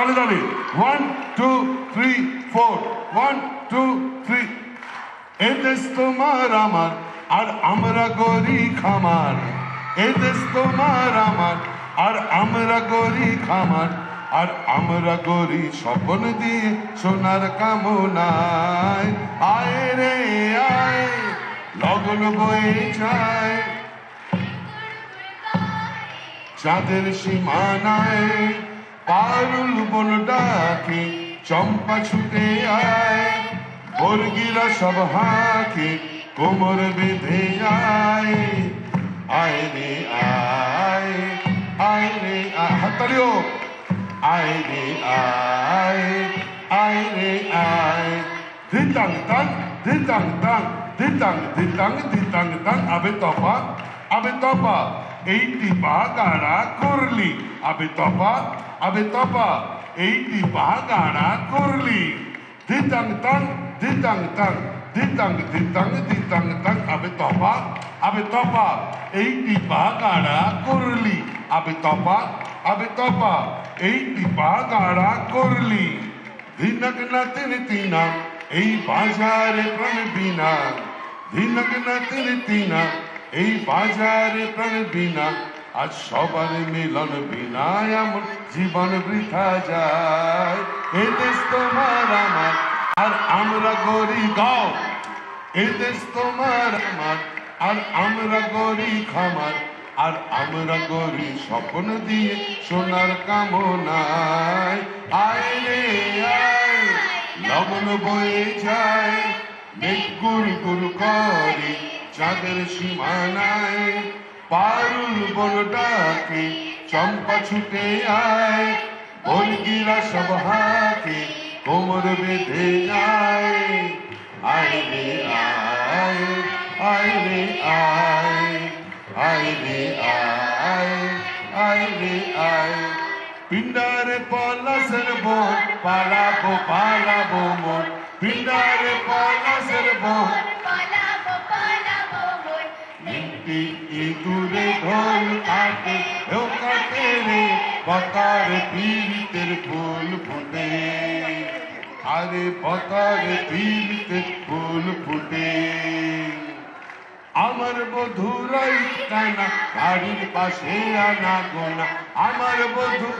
তালে তালে 1 2 3 4 1 2 3 এই দেশ তোমার আমার আর আমরা গরি খামার এই দেশ তোমার আমার আর আমরা গরি খামার আর আমরা গরি স্বপ্ন দিয়ে সোনার কামনায় আয় রে আয় লগন বয়ে যায় চাঁদের সীমানায় পারুল বন ডাকে চম্পা ছুটে আয় বর্গিরা সব হাঁকে কোমর বেঁধে আয় আয় রে আয় আয় রে হাততালিও আয় রে আয় আয় রে আয় ধিতাং তাং ধিতাং তাং ধিতাং ধিতাং ধিতাং তাং আবে তপা এইটি বাগাড়া করলি আবে তপা এইটি বাগাড়া করলি ধিতাং তাং ধিতাং তাং ধিতাং ধিতাং ধিতাং তাং আবে তপা এইটি বাগাড়া করলি আবে তপা এইটি বাগাড়া করলি ধিনক না তিনা এই বাজারে প্রাণ বিনা ধিনক না তিনা এই বাজারে প্রাণ বিনা আজ সবার মিলন বিনা এমন জীবন বৃথা যায় এই দেশ তোমার আমার আর আমরা গরি গাও এই দেশ তোমার আমার আর আমরা গরি খামার আর আমরা গরি স্বপ্ন দিয়ে সোনার কামনায় আয় রে আয় লগন বয়ে যায় মেঘ গুড় গুড় করে চাঁদের সীমানায় পারুল বন ডাকে চম্পা ছুটে আয় বর্গিরা সব হাঁকে কোমর বেঁধে যায় আয় রে আয় আয় রে আয় আয় রে আয় আয় রে আয় পিণ্ডারে পলাশের বন পালাবো মন পিণ্ডারে পলাশের বন ইঁদুরে ঢোল কাটে ও কাটে রে পতার পীড়িতের ফুল ফুটে আরে পতার পীড়িতের ফুল ফুটে আমার বধুরাই কানা বাড়ির পাশে আনা গোনা আমার বধু